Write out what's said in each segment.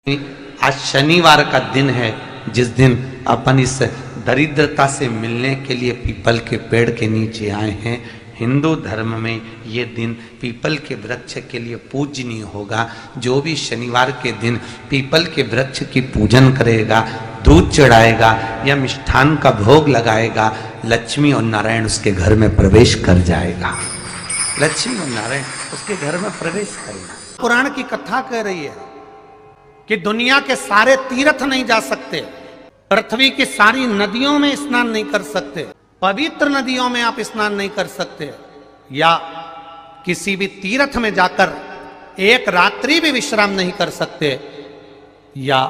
आज शनिवार का दिन है, जिस दिन अपन इस दरिद्रता से मिलने के लिए पीपल के पेड़ के नीचे आए हैं। हिंदू धर्म में ये दिन पीपल के वृक्ष के लिए पूजनीय होगा। जो भी शनिवार के दिन पीपल के वृक्ष की पूजन करेगा, दूध चढ़ाएगा या मिष्ठान का भोग लगाएगा, लक्ष्मी और नारायण उसके घर में प्रवेश कर जाएगा। लक्ष्मी और नारायण उसके घर में प्रवेश करेगा। पुराण की कथा कह रही है कि दुनिया के सारे तीर्थ नहीं जा सकते, पृथ्वी की सारी नदियों में स्नान नहीं कर सकते, पवित्र नदियों में आप स्नान नहीं कर सकते, या किसी भी तीर्थ में जाकर एक रात्रि भी विश्राम नहीं कर सकते, या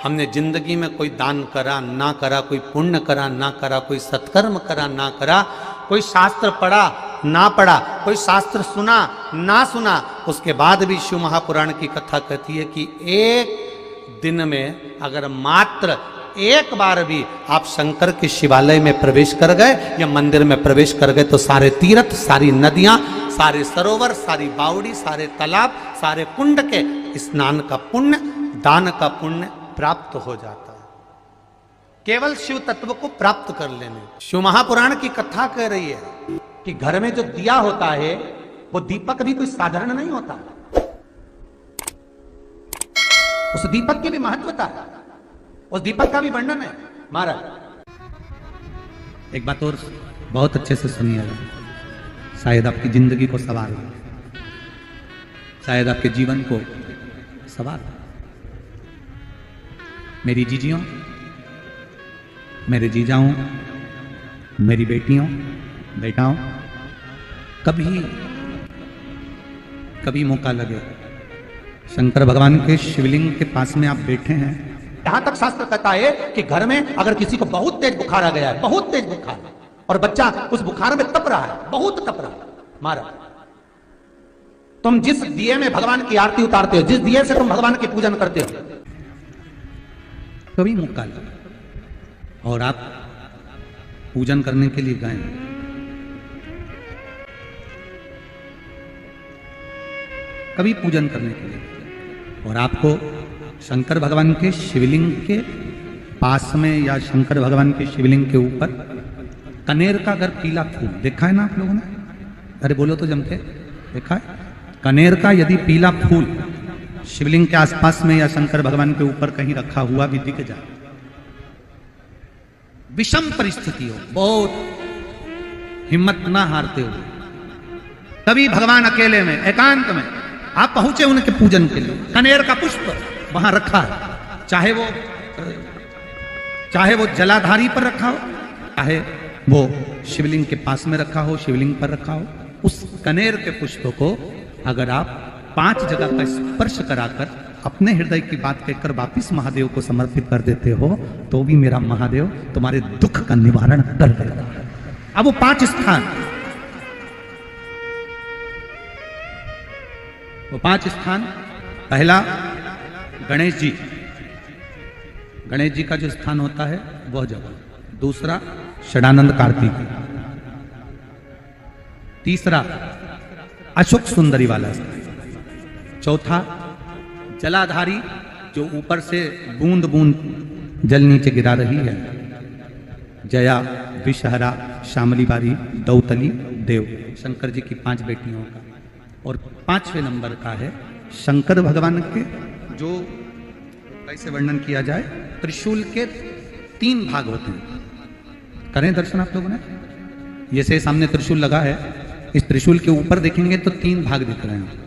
हमने जिंदगी में कोई दान करा ना करा, कोई पुण्य करा ना करा, कोई सत्कर्म करा ना करा, कोई शास्त्र पढ़ा ना पढ़ा, कोई शास्त्र सुना ना सुना, उसके बाद भी शिव महापुराण की कथा कहती है कि एक दिन में अगर मात्र एक बार भी आप शंकर के शिवालय में प्रवेश कर गए या मंदिर में प्रवेश कर गए तो सारे तीर्थ, सारी नदियां, सारे सरोवर, सारी बावड़ी, सारे तालाब, सारे कुंड के स्नान का पुण्य, दान का पुण्य प्राप्त हो जाता है। केवल शिव तत्व को प्राप्त कर लेने। शिव महापुराण की कथा कह रही है कि घर में जो दिया होता है वो दीपक भी कोई साधारण नहीं होता, उस दीपक की भी महत्वता है, उस दीपक का भी वर्णन है। महाराज एक बात और बहुत अच्छे से सुनिएगा, शायद आपकी जिंदगी को सवार हो, शायद आपके जीवन को सवार हो। मेरी जीजियों, मेरे जीजाओं, मेरी बेटियों, बेटाओं, कभी मौका लगे, शंकर भगवान के शिवलिंग के पास में आप बैठे हैं। यहां तक शास्त्र कहता है कि घर में अगर किसी को बहुत तेज बुखार आ गया है, बहुत तेज बुखार, और बच्चा उस बुखार में तप रहा है, बहुत तप रहा है, महाराज तुम जिस दिए में भगवान की आरती उतारते हो, जिस दिए से तुम भगवान की पूजन करते हो, कभी मौका लगे और आप पूजन करने के लिए गए, कभी पूजन करने के लिए, और आपको शंकर भगवान के शिवलिंग के पास में या शंकर भगवान के शिवलिंग के ऊपर कनेर का अगर पीला फूल देखा है ना आप लोगों ने, अरे बोलो तो जम के, देखा है? कनेर का यदि पीला फूल शिवलिंग के आसपास में या शंकर भगवान के ऊपर कहीं रखा हुआ भी दिख जाए, विषम परिस्थिति हो, बहुत हिम्मत ना हारते हुए, तभी भगवान अकेले में एकांत में आप पहुंचे उनके पूजन के लिए, कनेर का पुष्प वहां रखा है, चाहे वो जलाधारी पर रखा हो, चाहे वो शिवलिंग के पास में रखा हो, शिवलिंग पर रखा हो, उस कनेर के पुष्प को अगर आप 5 जगह का स्पर्श कराकर अपने हृदय की बात कहकर वापिस महादेव को समर्पित कर देते हो, तो भी मेरा महादेव तुम्हारे दुख का निवारण कर देगा। अब वो 5 स्थान, वो 5 स्थान, पहला गणेश जी, गणेश जी का जो स्थान होता है वह जगह, दूसरा षडानंद कार्तिक, तीसरा अशोक सुंदरी वाला स्थान, चौथा जलाधारी जो ऊपर से बूंद बूंद जल नीचे गिरा रही है, जया, विषहरा, शामली बारी, दौतली, देव, शंकर जी की 5 बेटियों का, और 5वें नंबर का है शंकर भगवान के, जो कैसे वर्णन किया जाए, त्रिशूल के 3 भाग होते हैं। करें दर्शन आप लोगों ने, ये से सामने त्रिशूल लगा है, इस त्रिशूल के ऊपर देखेंगे तो 3 भाग दिख रहे हैं,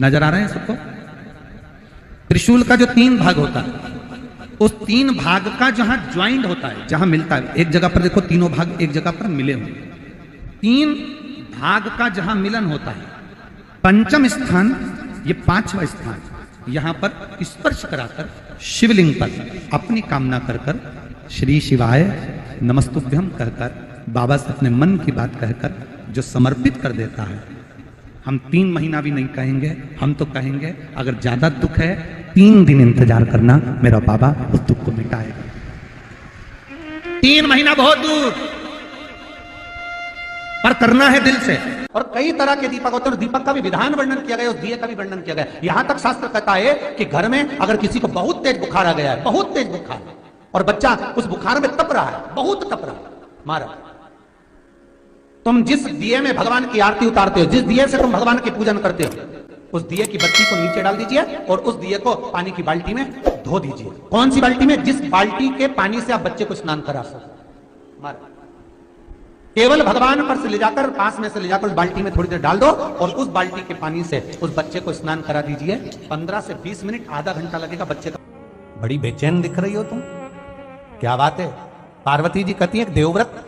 नजर आ रहे हैं सबको? त्रिशूल का जो 3 भाग होता है, उस 3 भाग का जहां ज्वाइंट होता है, जहां मिलता है, एक जगह पर देखो तीनों भाग एक जगह पर मिले हुए, 3 भाग का जहां मिलन होता है, पंचम स्थान, ये 5वां स्थान, यहां पर स्पर्श कराकर शिवलिंग पर अपनी कामना कर कर श्री शिवाय नमस्तुभ्यम कहकर बाबा से अपने मन की बात कहकर जो समर्पित कर देता है, हम 3 महीना भी नहीं कहेंगे, हम तो कहेंगे अगर ज्यादा दुख है 3 दिन इंतजार करना, मेरा बाबा उस दुख को मिटाएगा। 3 महीना बहुत दूर, पर करना है दिल से। और कई तरह के दीपक होते हैं, दीपक का भी विधान वर्णन किया गया, उस दिए का भी वर्णन किया गया। यहां तक शास्त्र कहता है कि घर में अगर किसी को बहुत तेज बुखार आ गया है, बहुत तेज बुखार, और बच्चा उस बुखार में तप रहा है, बहुत तप रहा है, मारा, तुम जिस दिए में भगवान की आरती उतारते हो, जिस दिए से तुम भगवान की पूजन करते हो, उस दिए की बत्ती को नीचे डाल दीजिए और उस दिए को पानी की बाल्टी में धो दीजिए। कौन सी बाल्टी में? जिस बाल्टी के पानी से आप बच्चे को स्नान करा सको। मारा, केवल भगवान पर से ले जाकर, पास में से ले जाकर उस बाल्टी में थोड़ी देर डाल दो और उस बाल्टी के पानी से उस बच्चे को स्नान करा दीजिए। 15 से 20 मिनट, आधा घंटा लगेगा बच्चे का। बड़ी बेचैन दिख रही हो तुम, क्या बात है? पार्वती जी कहती है, देवव्रत,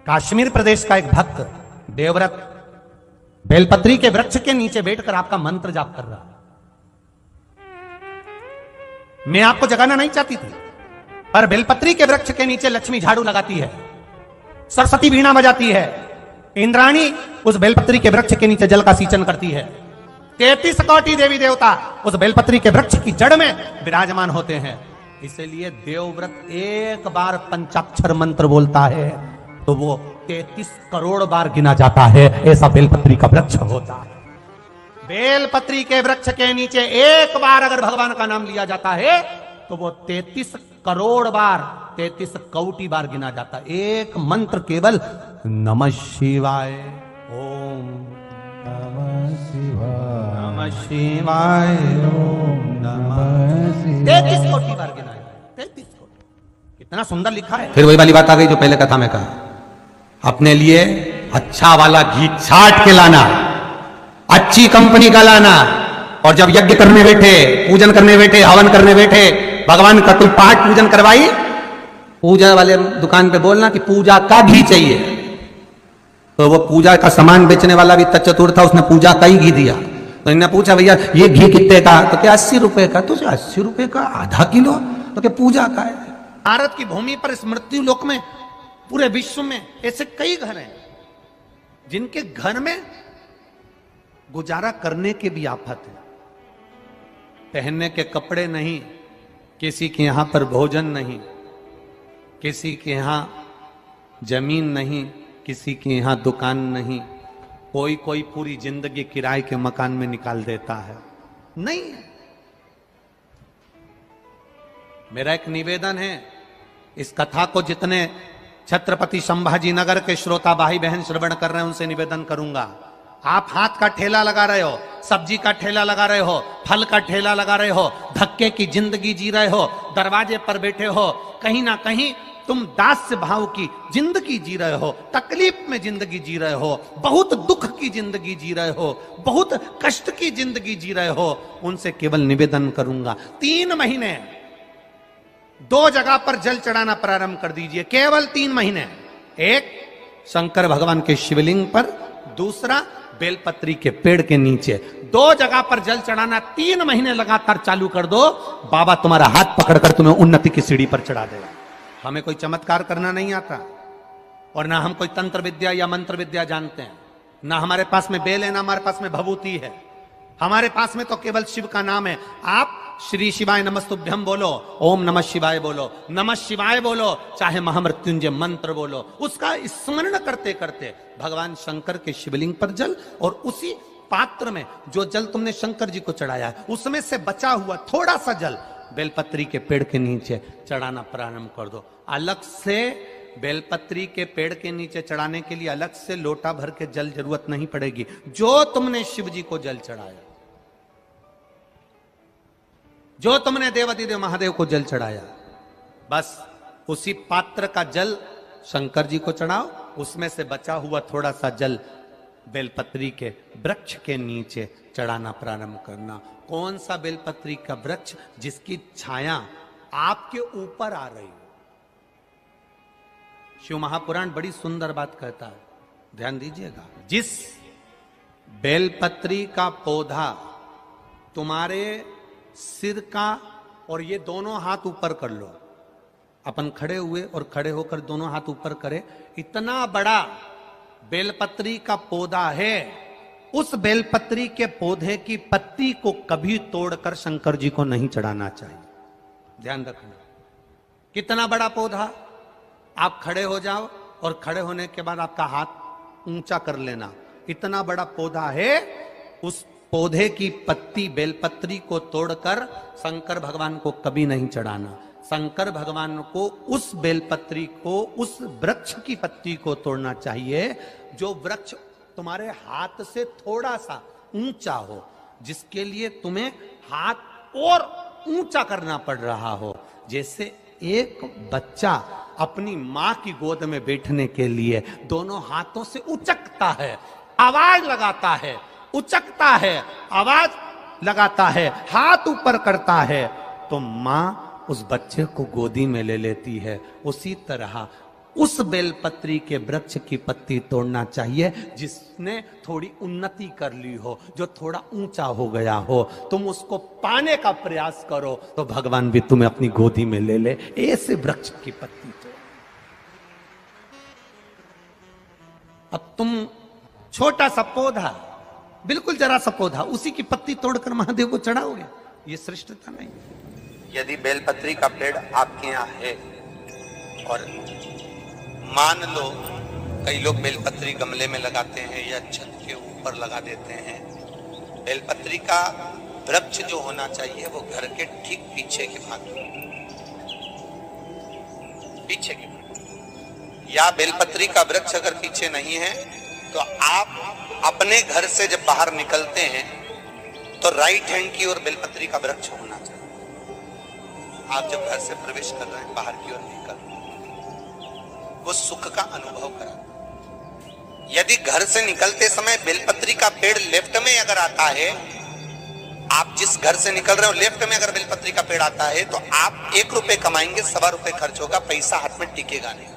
कश्मीर प्रदेश का एक भक्त देवव्रत बेलपत्री के वृक्ष के नीचे बैठकर आपका मंत्र जाप कर रहा। मैं आपको जगाना नहीं चाहती थी, पर बेलपत्री के वृक्ष के नीचे लक्ष्मी झाड़ू लगाती है, सरस्वती वीणा बजाती है, इंद्राणी उस बेलपत्री के वृक्ष के नीचे जल का सिंचन करती है, 33 कोटि देवी देवता उस बेलपत्री के वृक्ष की जड़ में विराजमान होते हैं। इसलिए देवव्रत एक बार पंचाक्षर मंत्र बोलता है तो वो 33 करोड़ बार गिना जाता है, ऐसा बेलपत्री का वृक्ष होता है। बेलपत्री के वृक्ष के नीचे एक बार अगर भगवान का नाम लिया जाता है तो वो 33 करोड़ बार, 33 कोटि बार गिना जाता है। एक मंत्र केवल नमः शिवाय, ओम नमः शिवाय, नमः शिवाय, ओम नमः शिवाय, 33 कोटि बार गिना है, 33 कोटि। कितना सुंदर लिखा है। फिर वही वाली बात आ गई जो पहले कथा में कहा, अपने लिए अच्छा वाला घी छाट के लाना, अच्छी कंपनी का लाना, और जब यज्ञ करने बैठे, पूजन करने बैठे, हवन करने बैठे, भगवान का कोई पाठ पूजन करवाई, पूजा वाले दुकान पे बोलना कि पूजा का घी चाहिए। तो वो पूजा का सामान बेचने वाला भी चतुर था, उसने पूजा का ही घी दिया। तो इन्होंने पूछा, भैया ये घी कितने का? तो क्या 80 रुपए का? तो 80 रुपए का आधा किलो? तो क्या पूजा का है? भारत की भूमि पर, इस मृत्यु लोक में, पूरे विश्व में ऐसे कई घर हैं जिनके घर में गुजारा करने के भी आफत है। पहनने के कपड़े नहीं, किसी के यहां पर भोजन नहीं, किसी के यहां जमीन नहीं, किसी के यहां दुकान नहीं, कोई कोई पूरी जिंदगी किराए के मकान में निकाल देता है। नहीं, मेरा एक निवेदन है, इस कथा को जितने छत्रपति संभाजी नगर के श्रोता भाई बहन श्रवण कर रहे हैं उनसे निवेदन करूंगा, आप हाथ का ठेला लगा रहे हो, सब्जी का ठेला लगा रहे हो, फल का ठेला लगा रहे हो, धक्के की जिंदगी जी रहे हो, दरवाजे पर बैठे हो, कहीं ना कहीं तुम दास्य भाव की जिंदगी जी रहे हो, तकलीफ में जिंदगी जी रहे हो, बहुत दुख की जिंदगी जी रहे हो, बहुत कष्ट की जिंदगी जी रहे हो, उनसे केवल निवेदन करूंगा, 3 महीने 2 जगह पर जल चढ़ाना प्रारंभ कर दीजिए, केवल 3 महीने। एक शंकर भगवान के शिवलिंग पर, दूसरा बेलपत्री के पेड़ के नीचे, 2 जगह पर जल चढ़ाना 3 महीने लगातार चालू कर दो, बाबा तुम्हारा हाथ पकड़कर तुम्हें उन्नति की सीढ़ी पर चढ़ा देगा। हमें कोई चमत्कार करना नहीं आता, और ना हम कोई तंत्र विद्या या मंत्र विद्या जानते हैं, ना हमारे पास में बेल है, ना हमारे पास में भभूति है, हमारे पास में तो केवल शिव का नाम है। आप श्री शिवाय नमस्तुभ्यम बोलो, ओम नमः शिवाय बोलो, नमः शिवाय बोलो, चाहे महामृत्युंजय मंत्र बोलो, उसका स्मरण करते करते भगवान शंकर के शिवलिंग पर जल, और उसी पात्र में जो जल तुमने शंकर जी को चढ़ाया है उसमें से बचा हुआ थोड़ा सा जल बेलपत्री के पेड़ के नीचे चढ़ाना प्रारंभ कर दो। अलग से बेलपत्री के पेड़ के नीचे चढ़ाने के लिए अलग से लोटा भर के जल जरूरत नहीं पड़ेगी। जो तुमने शिव जी को जल चढ़ाया, जो तुमने देवाधिदेव महादेव को जल चढ़ाया, बस उसी पात्र का जल शंकर जी को चढ़ाओ, उसमें से बचा हुआ थोड़ा सा जल बेलपत्री के वृक्ष के नीचे चढ़ाना प्रारंभ करना। कौन सा बेलपत्री का वृक्ष? जिसकी छाया आपके ऊपर आ रही हो। शिव महापुराण बड़ी सुंदर बात कहता है, ध्यान दीजिएगा। जिस बेलपत्री का पौधा तुम्हारे सिर का, और ये दोनों हाथ ऊपर कर लो, अपन खड़े हुए और खड़े होकर दोनों हाथ ऊपर करें, इतना बड़ा बेलपत्री का पौधा है, उस बेलपत्री के पौधे की पत्ती को कभी तोड़कर शंकर जी को नहीं चढ़ाना चाहिए। ध्यान रखना, कितना बड़ा पौधा। आप खड़े हो जाओ और खड़े होने के बाद आपका हाथ ऊंचा कर लेना। इतना बड़ा पौधा है, उस पौधे की पत्ती बेलपत्री को तोड़कर शंकर भगवान को कभी नहीं चढ़ाना। शंकर भगवान को उस बेलपत्री को, उस वृक्ष की पत्ती को तोड़ना चाहिए जो वृक्ष तुम्हारे हाथ से थोड़ा सा ऊंचा हो, जिसके लिए तुम्हें हाथ और ऊंचा करना पड़ रहा हो। जैसे एक बच्चा अपनी मां की गोद में बैठने के लिए दोनों हाथों से उचकता है, आवाज लगाता है, उचकता है, आवाज लगाता है, हाथ ऊपर करता है, तो मां उस बच्चे को गोदी में ले लेती है। उसी तरह उस बेलपत्री के वृक्ष की पत्ती तोड़ना चाहिए जिसने थोड़ी उन्नति कर ली हो, जो थोड़ा ऊंचा हो गया हो। तुम उसको पाने का प्रयास करो तो भगवान भी तुम्हें अपनी गोदी में ले ले। ऐसे वृक्ष की पत्ती तोड़। अब तुम छोटा सा पौधा, बिल्कुल जरा सा पौधा, उसी की पत्ती तोड़कर महादेव को चढ़ाओगे, ये श्रेष्ठता नहीं। यदि बेलपत्री का पेड़ आपके यहाँ है और मान लो कई लोग बेलपत्री गमले में लगाते हैं या छत के ऊपर लगा देते हैं, बेलपत्री का वृक्ष जो होना चाहिए वो घर के ठीक पीछे के भाग में, पीछे के भाग। या बेलपत्री का वृक्ष अगर पीछे नहीं है तो आप अपने घर से जब बाहर निकलते हैं तो राइट हैंड की ओर बेलपत्री का वृक्ष होना चाहिए। आप जब घर से प्रवेश कर रहे हैं, बाहर की ओर निकल, वो सुख का अनुभव करा। यदि घर से निकलते समय बेलपत्री का पेड़ लेफ्ट में अगर आता है, आप जिस घर से निकल रहे हो लेफ्ट में अगर बेलपत्री का पेड़ आता है तो आप 1 रुपए कमाएंगे, 1.25 रुपए खर्च होगा, पैसा हाथ में टिकेगा नहीं।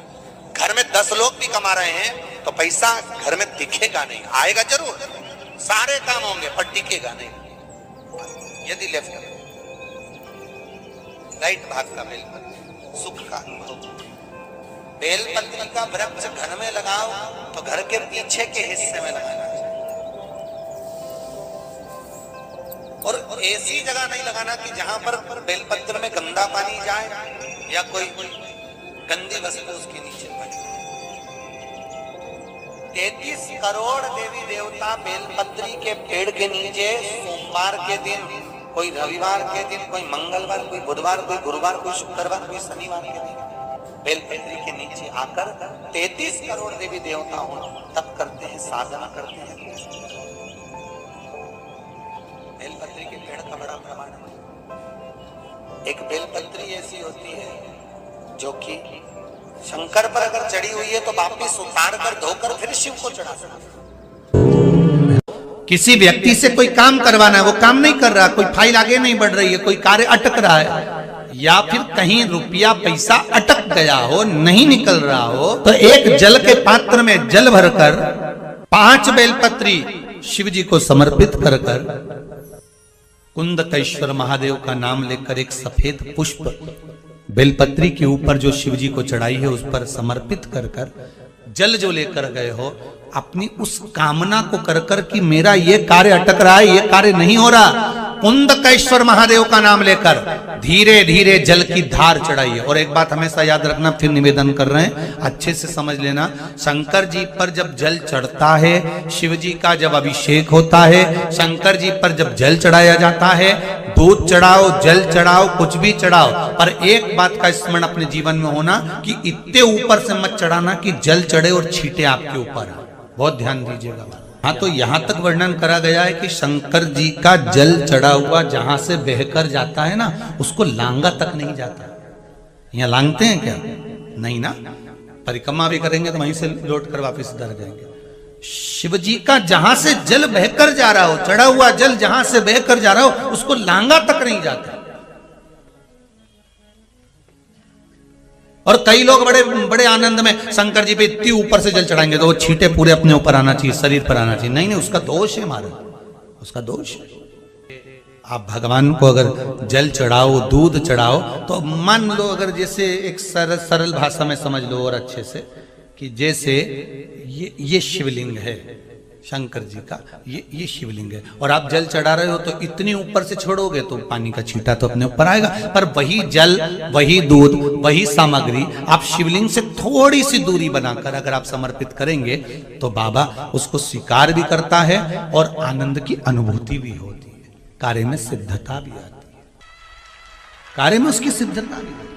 घर में 10 लोग भी कमा रहे हैं तो पैसा घर में दिखेगा नहीं, आएगा जरूर, सारे काम होंगे पर टिकेगा नहीं। यदि लेफ्ट में, राइट भाग का बेलपत्री सुख का अनुभव। बेलपत्री का वृक्ष घर में लगाओ तो घर के पीछे के हिस्से में लगाना चाहिए, और ऐसी जगह नहीं लगाना कि जहां पर बेलपत्र में गंदा पानी जाए या कोई गंदी वस्तु उसके नीचे पड़े। 33 करोड़ देवी देवता बेलपत्री के पेड़ के नीचे सोमवार के दिन, कोई रविवार के दिन, कोई मंगलवार, कोई बुधवार, कोई गुरुवार, कोई शुक्रवार, कोई शनिवार के दिन बेलपत्री के नीचे आकर 33 करोड़ देवी देवता हो तप करते हैं, साधना करते हैं। बेलपत्री के पेड़ का बड़ा प्रमाण है। एक बेलपत्री ऐसी होती है जो कि शंकर पर अगर चढ़ी हुई है तो वापिस उतार कर धोकर फिर शिव को चढ़ा सकते। किसी व्यक्ति से कोई काम करवाना है, वो काम नहीं कर रहा, कोई फाइल आगे नहीं बढ़ रही है, कोई कार्य अटक रहा है, या फिर कहीं रुपया पैसा अटक गया हो, नहीं निकल रहा हो, तो एक जल के पात्र में जल भरकर 5 बेलपत्री शिव जी को समर्पित कर कर कुंदकेश्वर महादेव का नाम लेकर एक सफेद पुष्प बेलपत्री के ऊपर जो शिव जी को चढ़ाई है उस पर समर्पित कर कर जल जो लेकर गए हो, अपनी उस कामना को कर कर कि मेरा ये कार्य अटक रहा है, ये कार्य नहीं हो रहा, कुंदकेश्वर महादेव का नाम लेकर धीरे धीरे जल की धार चढ़ाइए। और एक बात हमेशा याद रखना, फिर निवेदन कर रहे हैं, अच्छे से समझ लेना, शंकर जी पर जब जल चढ़ता है, शिव जी का जब अभिषेक होता है, शंकर जी पर जब जल चढ़ाया जाता है, दूध चढ़ाओ, जल चढ़ाओ, कुछ भी चढ़ाओ, पर एक बात का स्मरण अपने जीवन में होना कि इतने ऊपर से मत चढ़ाना कि जल चढ़े और छींटे आपके ऊपर। बहुत ध्यान दीजिएगा। हाँ, तो यहां तक वर्णन करा गया है कि शंकर जी का जल चढ़ा हुआ जहां से बहकर जाता है ना, उसको लांगा तक नहीं जाता। यहाँ लांगते हैं क्या? नहीं ना, परिक्रमा भी करेंगे तो वहीं से लौट कर वापिस इधर जाएंगे। शिव जी का जहां से जल बहकर जा रहा हो, चढ़ा हुआ जल जहां से बहकर जा रहा हो, उसको लांगा तक नहीं जाता। और कई लोग बड़े बड़े आनंद में शंकर जी पे इतनी ऊपर से जल चढ़ाएंगे तो वो छींटे पूरे अपने ऊपर आना चाहिए, शरीर पर आना चाहिए। नहीं नहीं, उसका दोष है हमारा, उसका दोष है। आप भगवान को अगर जल चढ़ाओ, दूध चढ़ाओ, तो मान लो अगर जैसे एक सरल भाषा में समझ लो और अच्छे से, कि जैसे ये शिवलिंग है, शंकर जी का ये शिवलिंग है। और आप जल चढ़ा रहे हो तो इतनी ऊपर से छोड़ोगे तो पानी का छींटा तो अपने ऊपर आएगा, पर वही जल, वही दूध, वही सामग्री आप शिवलिंग से थोड़ी सी दूरी बनाकर अगर आप समर्पित करेंगे तो बाबा उसको स्वीकार भी करता है और आनंद की अनुभूति भी होती है। कार्य में सिद्धता भी आती है, कार्य में उसकी सिद्धता भी आती है।